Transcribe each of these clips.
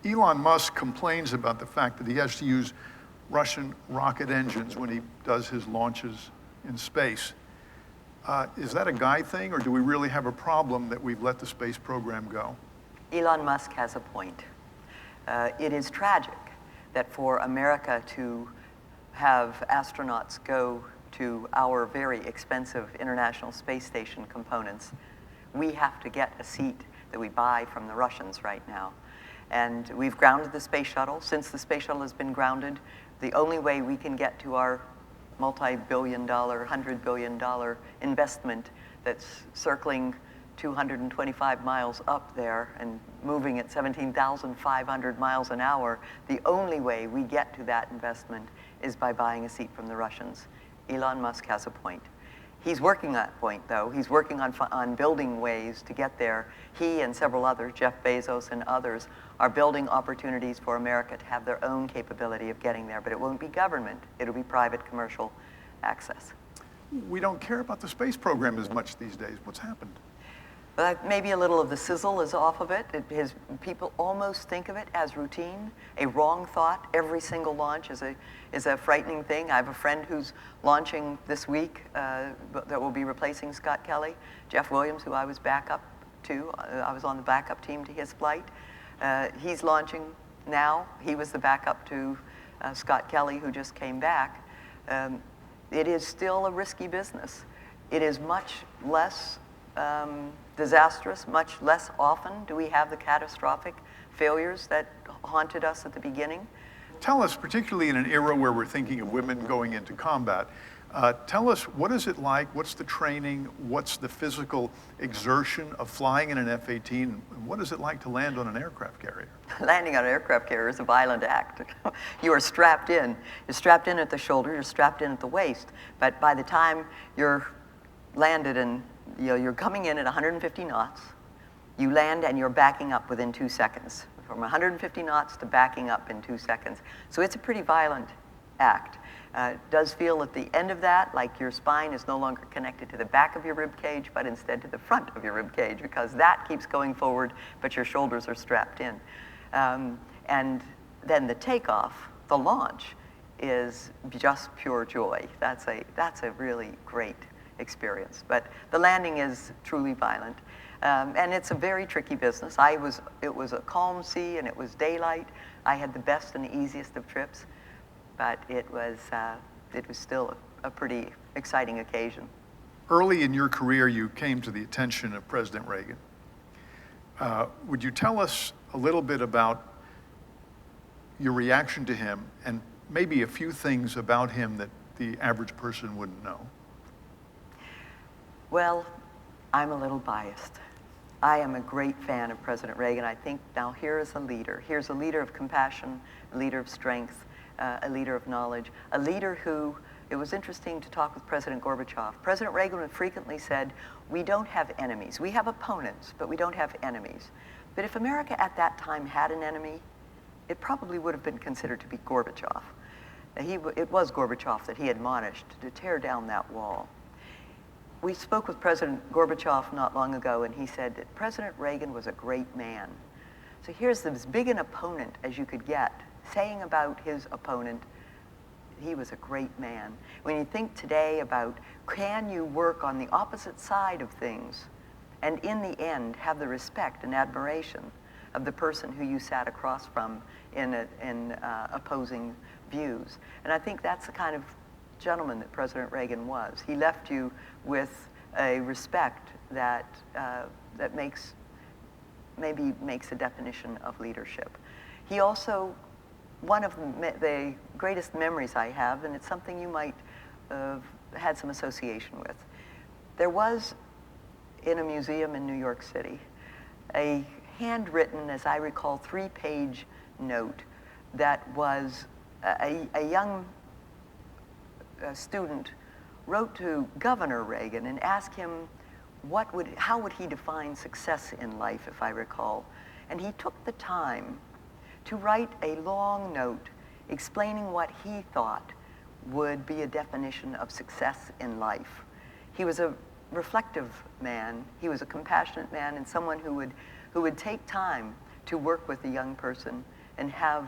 Elon Musk complains about the fact that he has to use Russian rocket engines when he does his launches in space. Is that a guy thing, or do we really have a problem that we've let the space program go? Elon Musk has a point. It is tragic that for America to have astronauts go to our very expensive International Space Station components, we have to get a seat that we buy from the Russians right now. And we've grounded the space shuttle. Since the space shuttle has been grounded, the only way we can get to our multi-billion-dollar, $100 billion investment that's circling 225 miles up there and moving at 17,500 miles an hour, the only way we get to that investment is by buying a seat from the Russians. Elon Musk has a point. He's working on that point, though. He's working on building ways to get there. He and several others, Jeff Bezos and others, are building opportunities for America to have their own capability of getting there, but it won't be government. It'll be private commercial access. We don't care about the space program as much these days. What's happened? But maybe a little of the sizzle is off of it. People almost think of it as routine, a wrong thought. Every single launch is a frightening thing. I have a friend who's launching this week that will be replacing Scott Kelly, Jeff Williams, who I was backup to. I was on the backup team to his flight. He's launching now. He was the backup to Scott Kelly, who just came back. It is still a risky business. It is much less disastrous, much less often do we have the catastrophic failures that haunted us at the beginning. Tell us, particularly in an era where we're thinking of women going into combat, tell us, what is it like? What's the training? What's the physical exertion of flying in an F-18? And what is it like to land on an aircraft carrier? Landing on an aircraft carrier is a violent act. You are strapped in. You're strapped in at the shoulder, you're strapped in at the waist. But by the time you're landed and you're coming in at 150 knots, you land and you're backing up within 2 seconds. From 150 knots to backing up in 2 seconds. So it's a pretty violent act. It does feel at the end of that like your spine is no longer connected to the back of your rib cage, but instead to the front of your rib cage, because that keeps going forward, but your shoulders are strapped in. And then the takeoff, the launch, is just pure joy. That's a really great experience. But the landing is truly violent. And it's a very tricky business. It was a calm sea and it was daylight. I had the best and the easiest of trips, but it was still a pretty exciting occasion. Early in your career, you came to the attention of President Reagan. Would you tell us a little bit about your reaction to him and maybe a few things about him that the average person wouldn't know? Well, I'm a little biased. I am a great fan of President Reagan. I think now here is a leader. Here's a leader of compassion, a leader of strength, a leader of knowledge, a leader who, it was interesting to talk with President Gorbachev. President Reagan frequently said, we don't have enemies. We have opponents, but we don't have enemies. But if America at that time had an enemy, it probably would have been considered to be Gorbachev. It was Gorbachev that he admonished to tear down that wall. We spoke with President Gorbachev not long ago, and he said that President Reagan was a great man. So here's as big an opponent as you could get, saying about his opponent, he was a great man. When you think today about, can you work on the opposite side of things, and in the end have the respect and admiration of the person who you sat across from in opposing views. And I think that's the kind of gentleman that President Reagan was. He left you with a respect that maybe makes a definition of leadership. He also, one of the greatest memories I have, and it's something you might have had some association with. There was, in a museum in New York City, a handwritten, as I recall, 3-page note that was a young student wrote to Governor Reagan and asked him how would he define success in life, if I recall. And he took the time to write a long note explaining what he thought would be a definition of success in life. He was a reflective man. He was a compassionate man, and someone who would take time to work with a young person and have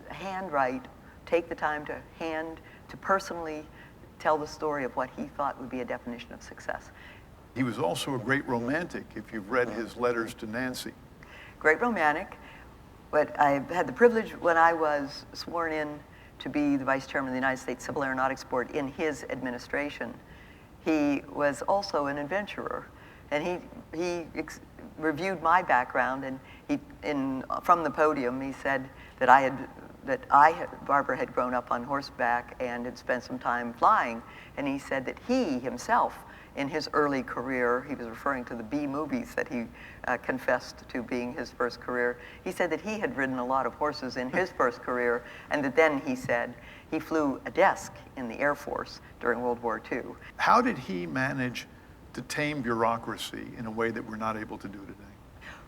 handwrite, take the time to personally tell the story of what he thought would be a definition of success. He was also a great romantic, if you've read his letters to Nancy. Great romantic, but I had the privilege when I was sworn in to be the Vice Chairman of the United States Civil Aeronautics Board in his administration. He was also an adventurer, and he reviewed my background, and from the podium he said that Barbara had grown up on horseback and had spent some time flying, and he said that he himself, in his early career, he was referring to the B movies that he confessed to being his first career. He said that he had ridden a lot of horses in his first career, and that then he said he flew a desk in the Air Force during World War II. How did he manage to tame bureaucracy in a way that we're not able to do today?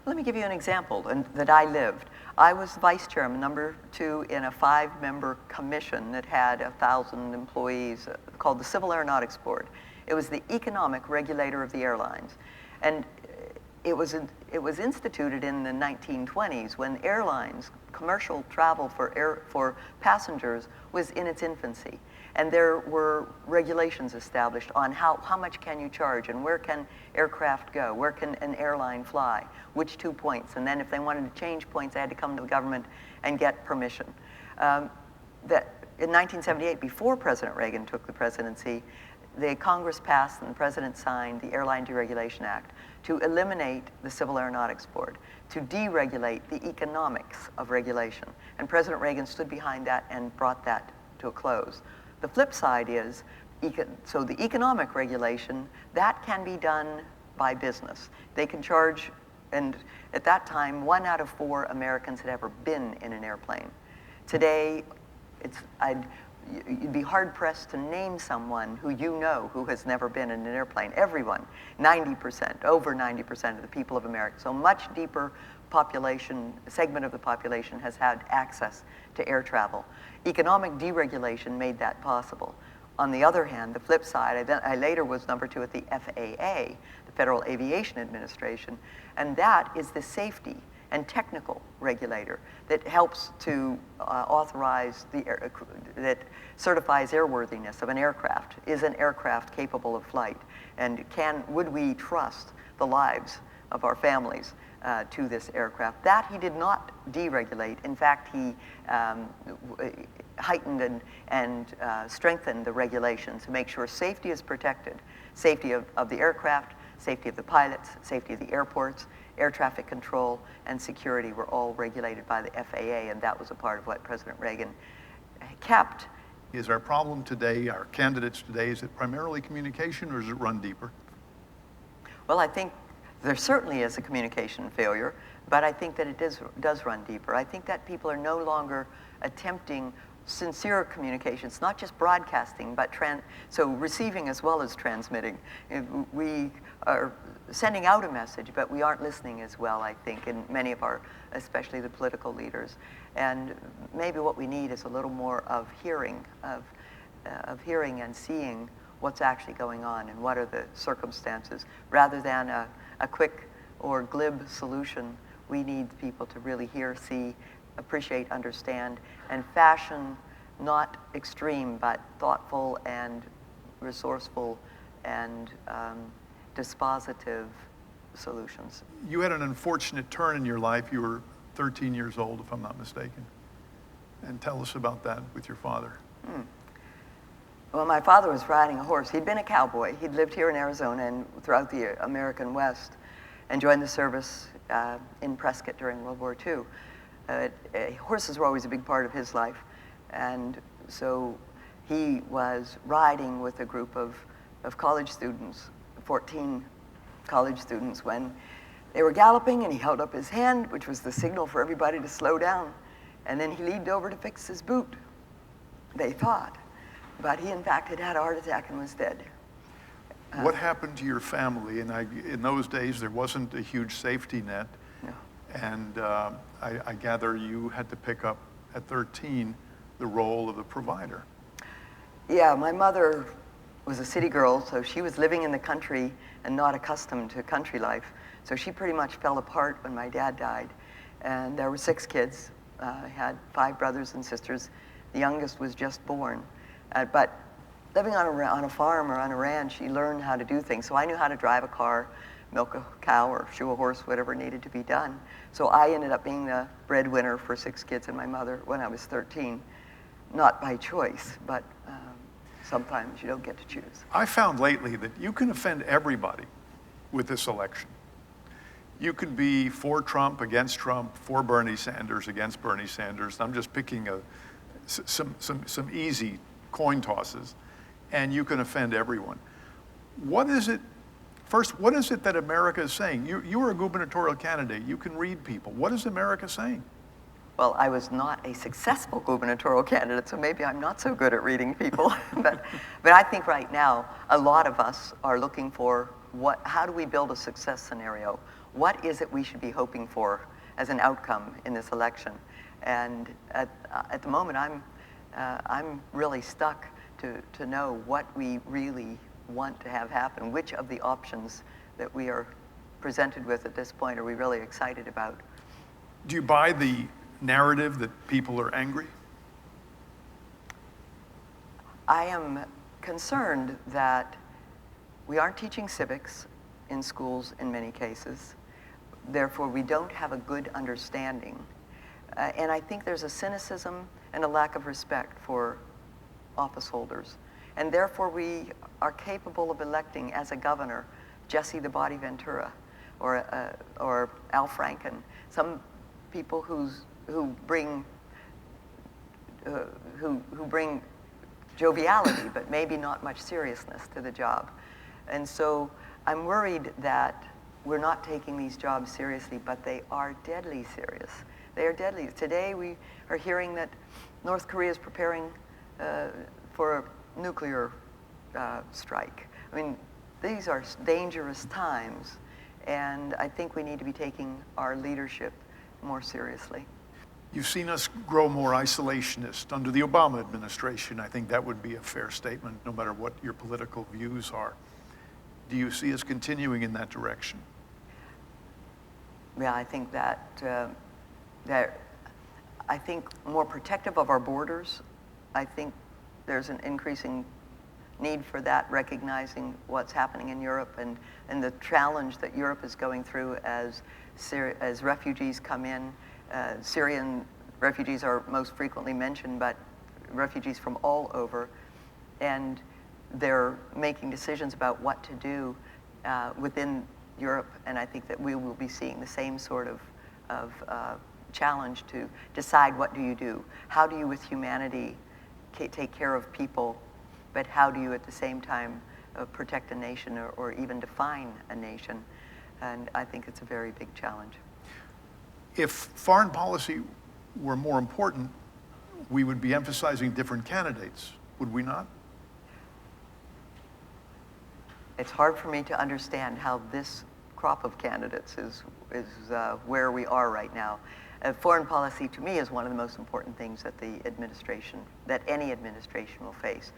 Let me give you an example that I lived. I was vice chairman, number 2, in a 5-member commission that had 1,000 employees called the Civil Aeronautics Board. It was the economic regulator of the airlines. And it was instituted in the 1920s when airlines, commercial travel for passengers was in its infancy. And there were regulations established on how much can you charge and where can aircraft go, where can an airline fly, which 2 points. And then if they wanted to change points, they had to come to the government and get permission. In 1978, before President Reagan took the presidency, the Congress passed and the President signed the Airline Deregulation Act to eliminate the Civil Aeronautics Board, to deregulate the economics of regulation. And President Reagan stood behind that and brought that to a close. The flip side is, so the economic regulation, that can be done by business. They can charge, and at that time, 1 out of 4 Americans had ever been in an airplane. Today, you'd be hard-pressed to name someone who you know who has never been in an airplane. Everyone, 90%, over 90% of the people of America. So much deeper segment of the population has had access to air travel. Economic deregulation made that possible. On the other hand, the flip side, I later was number 2 at the FAA, the Federal Aviation Administration, and that is the safety and technical regulator that helps to authorize that certifies airworthiness of an aircraft. Is an aircraft capable of flight? And would we trust the lives of our families to this aircraft? That he did not deregulate. In fact, he heightened and strengthened the regulations to make sure safety is protected. Safety of the aircraft, safety of the pilots, safety of the airports, air traffic control, and security were all regulated by the FAA, and that was a part of what President Reagan kept. Is our problem today, our candidates today, is it primarily communication or does it run deeper? Well, I think there certainly is a communication failure, but I think that it does run deeper. I think that people are no longer attempting sincere communication. It's not just broadcasting, but so receiving as well as transmitting. We are sending out a message, but we aren't listening as well, I think, in many of our, especially the political leaders. And maybe what we need is a little more of hearing and seeing what's actually going on and what are the circumstances. Rather than a quick or glib solution, we need people to really hear, see, appreciate, understand, and fashion not extreme, but thoughtful and resourceful and dispositive solutions. You had an unfortunate turn in your life. You were 13 years old, if I'm not mistaken. And tell us about that with your father. Well, my father was riding a horse. He'd been a cowboy. He'd lived here in Arizona and throughout the American West and joined the service in Prescott during World War II. Horses were always a big part of his life. And so he was riding with a group of college students, 14 college students, when they were galloping, and he held up his hand, which was the signal for everybody to slow down. And then he leaned over to fix his boot, they thought. But he, in fact, had had a heart attack and was dead. What happened to your family? And in those days, there wasn't a huge safety net. No. And I gather you had to pick up, at 13, the role of the provider. Yeah, my mother was a city girl, so she was living in the country and not accustomed to country life. So she pretty much fell apart when my dad died. And there were 6 kids. I had 5 brothers and sisters. The youngest was just born. But living on a farm or on a ranch, you learn how to do things. So I knew how to drive a car, milk a cow, or shoe a horse, whatever needed to be done. So I ended up being the breadwinner for 6 kids and my mother when I was 13. Not by choice, but sometimes you don't get to choose. I found lately that you can offend everybody with this election. You could be for Trump, against Trump, for Bernie Sanders, against Bernie Sanders. I'm just picking some easy coin tosses, and you can offend everyone. What is it, first, what is it that America is saying? You are a gubernatorial candidate. You can read people. What is America saying? Well, I was not a successful gubernatorial candidate, so maybe I'm not so good at reading people. but I think right now, a lot of us are looking for how do we build a success scenario? What is it we should be hoping for as an outcome in this election? And at the moment, I'm really stuck to know what we really want to have happen. Which of the options that we are presented with at this point are we really excited about? Do you buy the narrative that people are angry? I am concerned that we aren't teaching civics in schools in many cases. Therefore, we don't have a good understanding. And I think there's a cynicism and a lack of respect for office holders. And therefore, we are capable of electing as a governor Jesse the Body Ventura or Al Franken, some people who bring joviality, but maybe not much seriousness to the job. And so I'm worried that we're not taking these jobs seriously, but they are deadly serious. They are deadly. Today we are hearing that North Korea is preparing for a nuclear strike. I mean, these are dangerous times, and I think we need to be taking our leadership more seriously. You've seen us grow more isolationist under the Obama administration. I think that would be a fair statement, no matter what your political views are. Do you see us continuing in that direction? Yeah, I think that I think more protective of our borders. I think there's an increasing need for that, recognizing what's happening in Europe and the challenge that Europe is going through as refugees come in. Syrian refugees are most frequently mentioned, but refugees from all over, and they're making decisions about what to do within Europe, and I think that we will be seeing the same sort of challenge to decide what do you do. How do you, with humanity, take care of people, but how do you at the same time protect a nation or even define a nation? And I think it's a very big challenge. If foreign policy were more important, we would be emphasizing different candidates, would we not? It's hard for me to understand how this crop of candidates is where we are right now. Foreign policy, to me, is one of the most important things that any administration will face.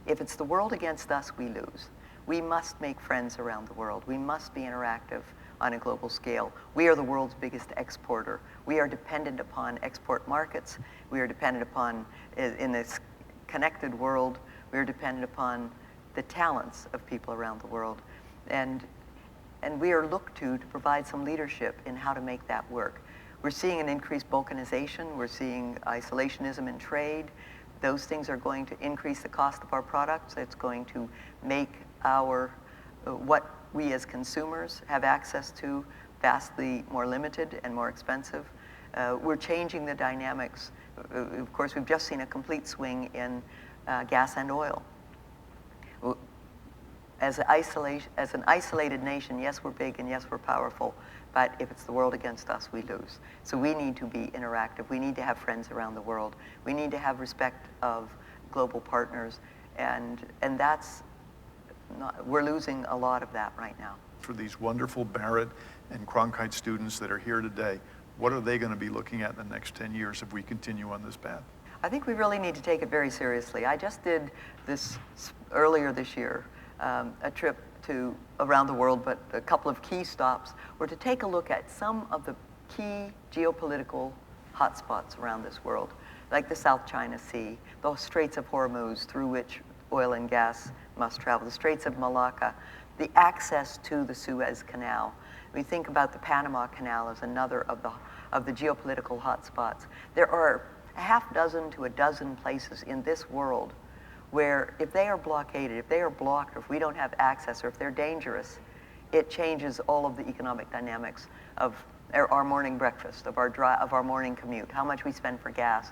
If it's the world against us, we lose. We must make friends around the world. We must be interactive on a global scale. We are the world's biggest exporter. We are dependent upon export markets. We are dependent upon, in this connected world, we are dependent upon the talents of people around the world. And we are looked to provide some leadership in how to make that work. We're seeing an increased balkanization. We're seeing isolationism in trade. Those things are going to increase the cost of our products. It's going to make what we as consumers have access to vastly more limited and more expensive. We're changing the dynamics. Of course, we've just seen a complete swing in gas and oil. As an isolated nation, yes, we're big and yes, we're powerful, but if it's the world against us, we lose. So we need to be interactive. We need to have friends around the world. We need to have respect of global partners, and that's not, we're losing a lot of that right now. For these wonderful Barrett and Cronkite students that are here today, what are they going to be looking at in the next 10 years if we continue on this path? I think we really need to take it very seriously. I just did this earlier this year, a trip around the world, but a couple of key stops were to take a look at some of the key geopolitical hotspots around this world, like the South China Sea, the Straits of Hormuz, through which oil and gas must travel, the Straits of Malacca, the access to the Suez Canal. We think about the Panama Canal as another of the geopolitical hotspots. There are a half dozen to a dozen places in this world where if they are blockaded, if they are blocked, or if we don't have access, or if they're dangerous, it changes all of the economic dynamics of our morning breakfast, of our morning commute, how much we spend for gas.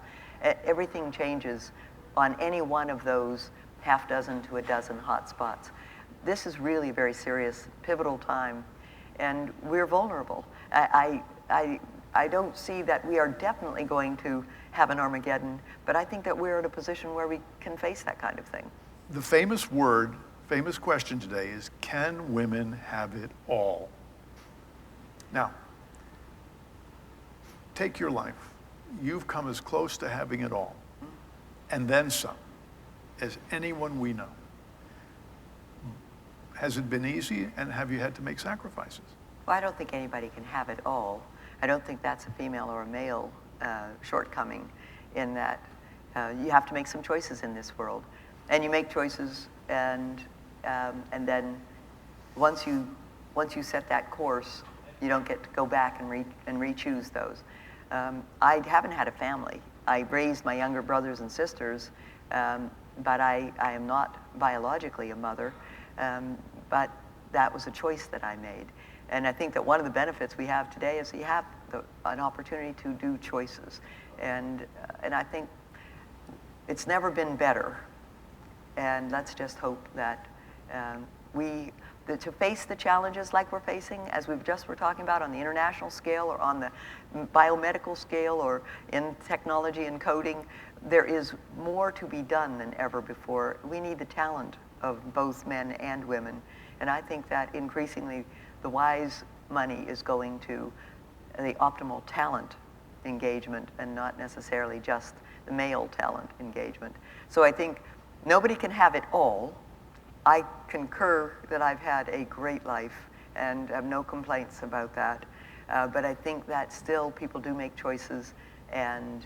Everything changes on any one of those half dozen to a dozen hotspots. This is really a very serious, pivotal time, and we're vulnerable. I don't see that we are definitely going to have an Armageddon, but I think that we're in a position where we can face that kind of thing. The famous question today is, can women have it all? Now, take your life. You've come as close to having it all, and then some, as anyone we know. Has it been easy, and have you had to make sacrifices? Well, I don't think anybody can have it all. I don't think that's a female or a male shortcoming, in that you have to make some choices in this world. And you make choices, and then once you set that course, you don't get to go back and re-choose those. I haven't had a family. I raised my younger brothers and sisters, but I am not biologically a mother, but that was a choice that I made. And I think that one of the benefits we have today is you have an opportunity to do choices. And I think it's never been better. And let's just hope that to face the challenges like we're facing, as we've just were talking about on the international scale or on the biomedical scale or in technology and coding, there is more to be done than ever before. We need the talent of both men and women. And I think that increasingly the wise money is going to the optimal talent engagement and not necessarily just the male talent engagement. So I think nobody can have it all. I concur that I've had a great life and have no complaints about that. But I think that still people do make choices, and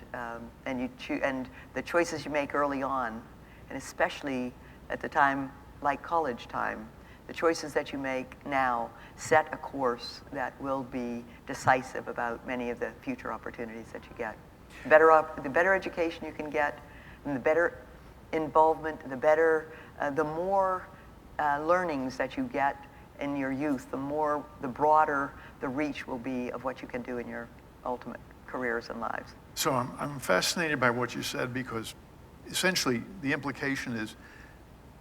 the choices you make early on, and especially at the time like college time, the choices that you make now set a course that will be decisive about many of the future opportunities that you get. The better education you can get, and the better involvement, the more learnings that you get in your youth, the broader the reach will be of what you can do in your ultimate careers and lives. So I'm fascinated by what you said, because essentially the implication is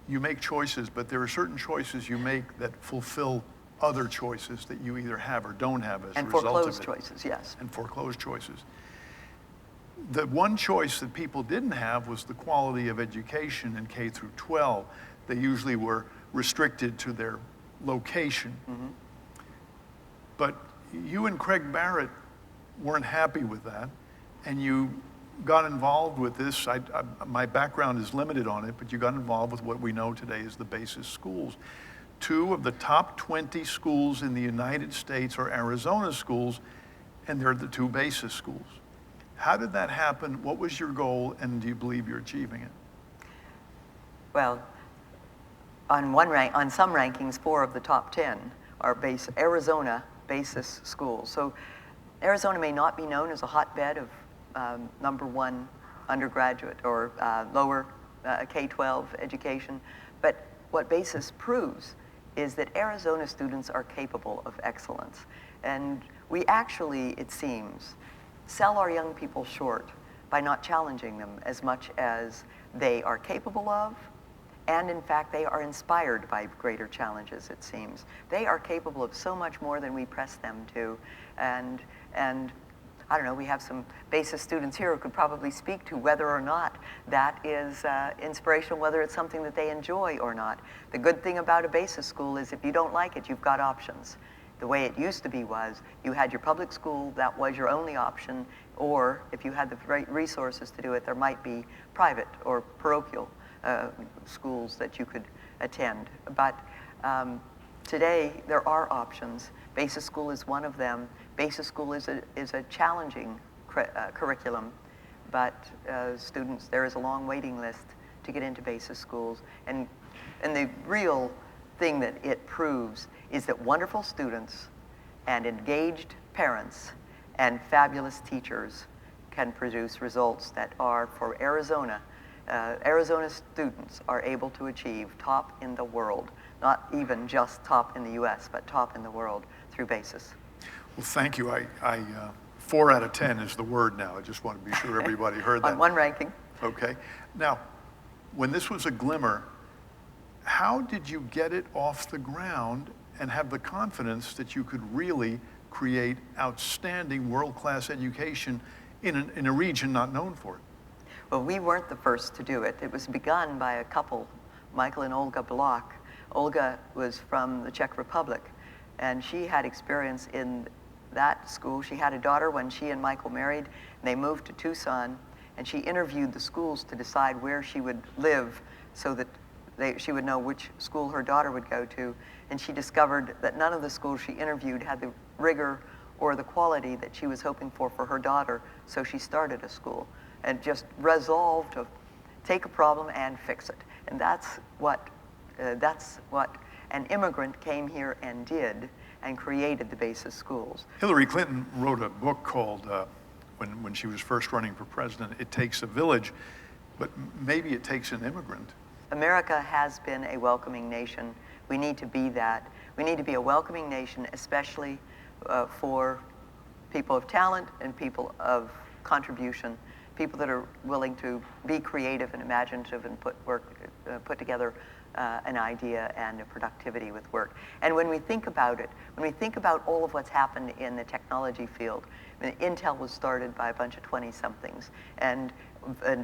you make choices, but there are certain choices you make that fulfill other choices that you either have or don't have as a result of it. And foreclosed choices, yes. And foreclosed choices. The one choice that people didn't have was the quality of education in K through 12. They usually were restricted to their location. Mm-hmm. But you and Craig Barrett weren't happy with that, and you got involved with this. My background is limited on it, but you got involved with what we know today as the basis schools. 2 of the top 20 schools in the United States are Arizona schools, and they're the 2 basis schools. How did that happen? What was your goal, and do you believe you're achieving it? Well, on some rankings, 4 of the top 10 are Arizona basis schools. So Arizona may not be known as a hotbed of #1 undergraduate or lower K-12 education, but what basis proves is that Arizona students are capable of excellence. And we actually, it seems, sell our young people short by not challenging them as much as they are capable of, and in fact they are inspired by greater challenges, it seems. They are capable of so much more than we press them to, and I don't know, we have some basis students here who could probably speak to whether or not that is inspirational, whether it's something that they enjoy or not. The good thing about a basis school is if you don't like it, you've got options. The way it used to be was you had your public school, that was your only option, or if you had the right resources to do it, there might be private or parochial schools that you could attend. But today there are options. Basis school is one of them. Basis school is a challenging curriculum, but students, there is a long waiting list to get into basis schools. And the real thing that it proves is that wonderful students and engaged parents and fabulous teachers can produce results that are, for Arizona, Arizona students are able to achieve top in the world, not even just top in the US, but top in the world through basis. Well, thank you. 4 out of 10 is the word now. I just want to be sure everybody heard that. On one ranking. Okay. Now, when this was a glimmer, how did you get it off the ground and have the confidence that you could really create outstanding world-class education in a region not known for it? Well, we weren't the first to do it. It was begun by a couple, Michael and Olga Block. Olga was from the Czech Republic, and she had experience in that school. She had a daughter when she and Michael married, and they moved to Tucson, and she interviewed the schools to decide where she would live so that she would know which school her daughter would go to. And she discovered that none of the schools she interviewed had the rigor or the quality that she was hoping for her daughter, so she started a school and just resolved to take a problem and fix it. And that's what an immigrant came here and did, and created the basis schools. Hillary Clinton wrote a book called, when she was first running for president, It Takes a Village, but maybe it takes an immigrant. America has been a welcoming nation. We need to be that. We need to be a welcoming nation, especially for people of talent and people of contribution, people that are willing to be creative and imaginative and put together an idea and a productivity with work. And when we think about it, when we think about all of what's happened in the technology field, I mean, Intel was started by a bunch of 20-somethings, and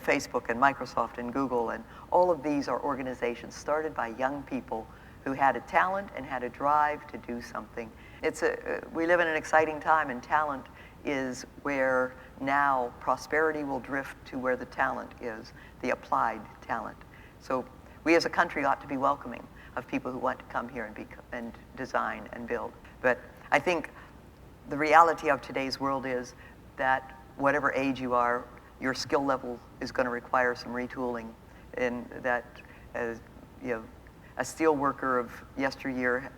Facebook and Microsoft and Google, and all of these are organizations started by young people who had a talent and had a drive to do something. We live in an exciting time, and talent is where now prosperity will drift to where the talent is, the applied talent. So we as a country ought to be welcoming of people who want to come here and design and build. But I think the reality of today's world is that whatever age you are, your skill level is going to require some retooling, and that a steel worker of yesteryear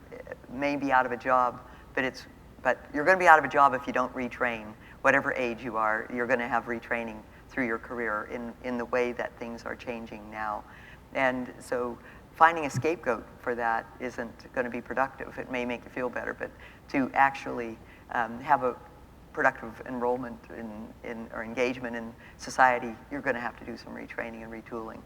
may be out of a job, but you're going to be out of a job if you don't retrain. Whatever age you are, you're going to have retraining through your career in the way that things are changing now. And so finding a scapegoat for that isn't going to be productive. It may make you feel better, but to actually have a productive enrollment or engagement in society, you're going to have to do some retraining and retooling.